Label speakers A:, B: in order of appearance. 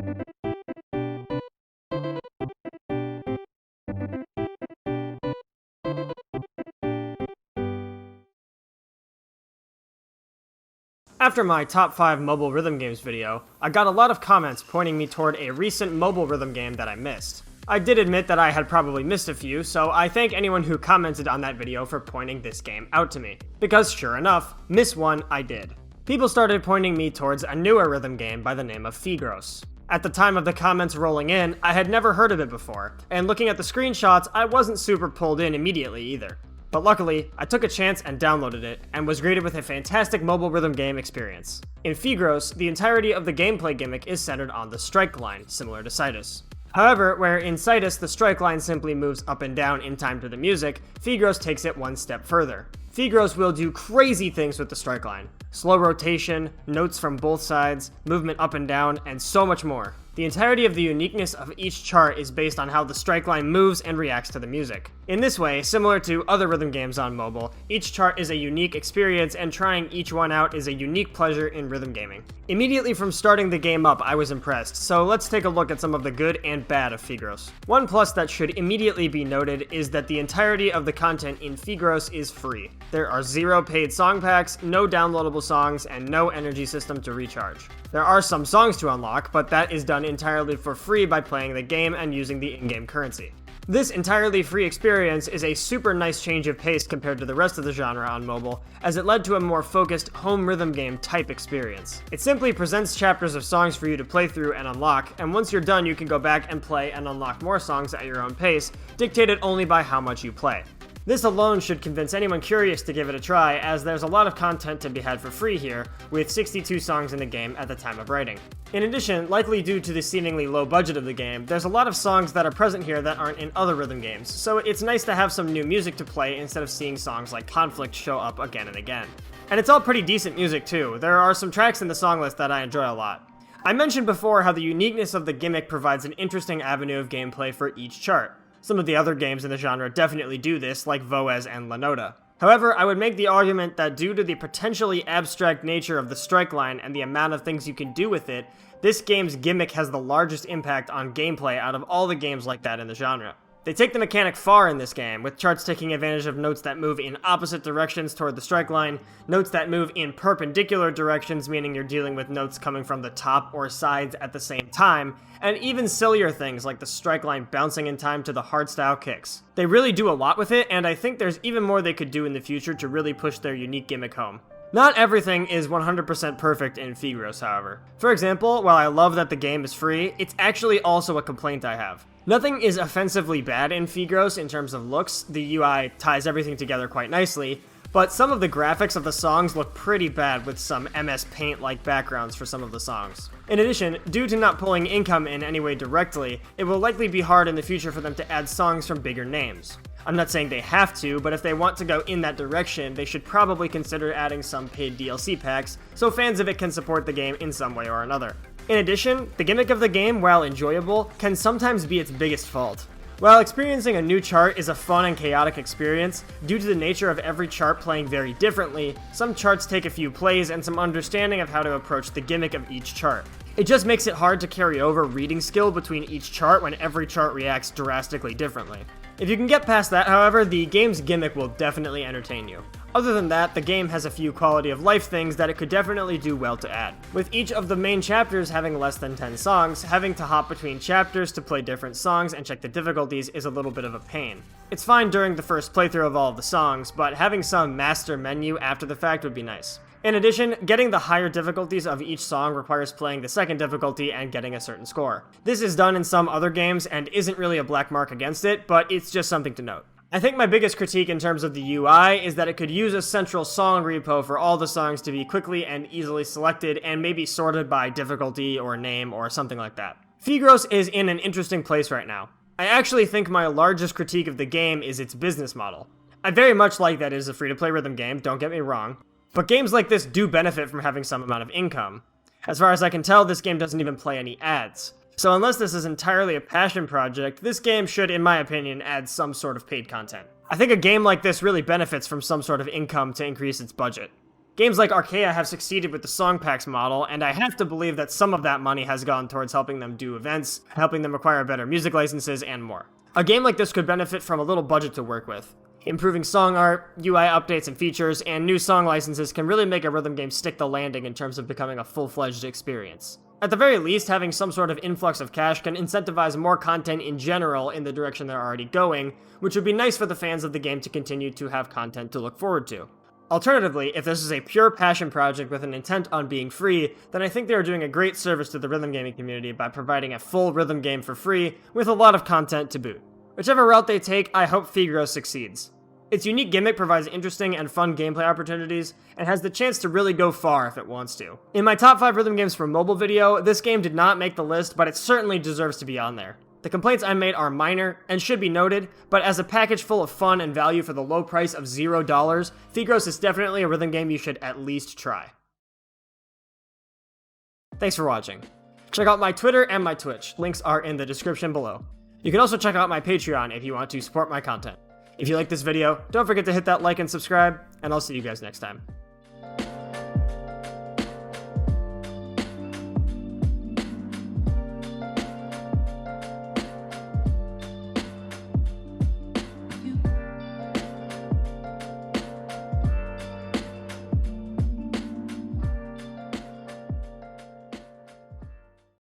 A: After my top 5 mobile rhythm games video, I got a lot of comments pointing me toward a recent mobile rhythm game that I missed. I did admit that I had probably missed a few, so I thank anyone who commented on that video for pointing this game out to me. Because sure enough, miss one I did. People started pointing me towards a newer rhythm game by the name of Phigros. At the time of the comments rolling in, I had never heard of it before, and looking at the screenshots, I wasn't super pulled in immediately either. But luckily, I took a chance and downloaded it, and was greeted with a fantastic mobile rhythm game experience. In Phigros, the entirety of the gameplay gimmick is centered on the strike line, similar to Citus. However, where in Citus the strike line simply moves up and down in time to the music, Phigros takes it one step further. Phigros will do crazy things with the strike line. Slow rotation, notes from both sides, movement up and down, and so much more. The entirety of the uniqueness of each chart is based on how the strike line moves and reacts to the music. In this way, similar to other rhythm games on mobile, each chart is a unique experience, and trying each one out is a unique pleasure in rhythm gaming. Immediately from starting the game up, I was impressed, so let's take a look at some of the good and bad of Phigros. One plus that should immediately be noted is that the entirety of the content in Phigros is free. There are 0 paid song packs, no downloadable songs, and no energy system to recharge. There are some songs to unlock, but that is done entirely for free by playing the game and using the in-game currency. This entirely free experience is a super nice change of pace compared to the rest of the genre on mobile, as it led to a more focused home rhythm game type experience. It simply presents chapters of songs for you to play through and unlock, and once you're done you can go back and play and unlock more songs at your own pace, dictated only by how much you play. This alone should convince anyone curious to give it a try, as there's a lot of content to be had for free here, with 62 songs in the game at the time of writing. In addition, likely due to the seemingly low budget of the game, there's a lot of songs that are present here that aren't in other rhythm games, so it's nice to have some new music to play instead of seeing songs like Conflict show up again and again. And it's all pretty decent music too. There are some tracks in the song list that I enjoy a lot. I mentioned before how the uniqueness of the gimmick provides an interesting avenue of gameplay for each chart. Some of the other games in the genre definitely do this, like Voez and La Nota. However, I would make the argument that due to the potentially abstract nature of the strike line and the amount of things you can do with it, this game's gimmick has the largest impact on gameplay out of all the games like that in the genre. They take the mechanic far in this game, with charts taking advantage of notes that move in opposite directions toward the strike line, notes that move in perpendicular directions, meaning you're dealing with notes coming from the top or sides at the same time, and even sillier things like the strike line bouncing in time to the hardstyle kicks. They really do a lot with it, and I think there's even more they could do in the future to really push their unique gimmick home. Not everything is 100% perfect in Phigros, however. For example, while I love that the game is free, it's actually also a complaint I have. Nothing is offensively bad in Phigros in terms of looks, the UI ties everything together quite nicely, but some of the graphics of the songs look pretty bad with some MS Paint-like backgrounds for some of the songs. In addition, due to not pulling income in any way directly, it will likely be hard in the future for them to add songs from bigger names. I'm not saying they have to, but if they want to go in that direction, they should probably consider adding some paid DLC packs, so fans of it can support the game in some way or another. In addition, the gimmick of the game, while enjoyable, can sometimes be its biggest fault. While experiencing a new chart is a fun and chaotic experience, due to the nature of every chart playing very differently, some charts take a few plays and some understanding of how to approach the gimmick of each chart. It just makes it hard to carry over reading skill between each chart when every chart reacts drastically differently. If you can get past that, however, the game's gimmick will definitely entertain you. Other than that, the game has a few quality of life things that it could definitely do well to add. With each of the main chapters having less than 10 songs, having to hop between chapters to play different songs and check the difficulties is a little bit of a pain. It's fine during the first playthrough of all of the songs, but having some master menu after the fact would be nice. In addition, getting the higher difficulties of each song requires playing the second difficulty and getting a certain score. This is done in some other games and isn't really a black mark against it, but it's just something to note. I think my biggest critique in terms of the UI is that it could use a central song repo for all the songs to be quickly and easily selected and maybe sorted by difficulty or name or something like that. Phigros is in an interesting place right now. I actually think my largest critique of the game is its business model. I very much like that it is a free-to-play rhythm game, don't get me wrong. But games like this do benefit from having some amount of income. As far as I can tell, this game doesn't even play any ads. So unless this is entirely a passion project, this game should, in my opinion, add some sort of paid content. I think a game like this really benefits from some sort of income to increase its budget. Games like Archaea have succeeded with the song packs model, and I have to believe that some of that money has gone towards helping them do events, helping them acquire better music licenses, and more. A game like this could benefit from a little budget to work with. Improving song art, UI updates and features, and new song licenses can really make a rhythm game stick the landing in terms of becoming a full-fledged experience. At the very least, having some sort of influx of cash can incentivize more content in general in the direction they're already going, which would be nice for the fans of the game to continue to have content to look forward to. Alternatively, if this is a pure passion project with an intent on being free, then I think they are doing a great service to the rhythm gaming community by providing a full rhythm game for free with a lot of content to boot. Whichever route they take, I hope Phigros succeeds. Its unique gimmick provides interesting and fun gameplay opportunities, and has the chance to really go far if it wants to. In my top 5 rhythm games for mobile video, this game did not make the list, but it certainly deserves to be on there. The complaints I made are minor, and should be noted, but as a package full of fun and value for the low price of $0, Phigros is definitely a rhythm game you should at least try. Thanks for watching. Check out my Twitter and my Twitch, links are in the description below. You can also check out my Patreon if you want to support my content. If you like this video, don't forget to hit that like and subscribe, and I'll see you guys next time.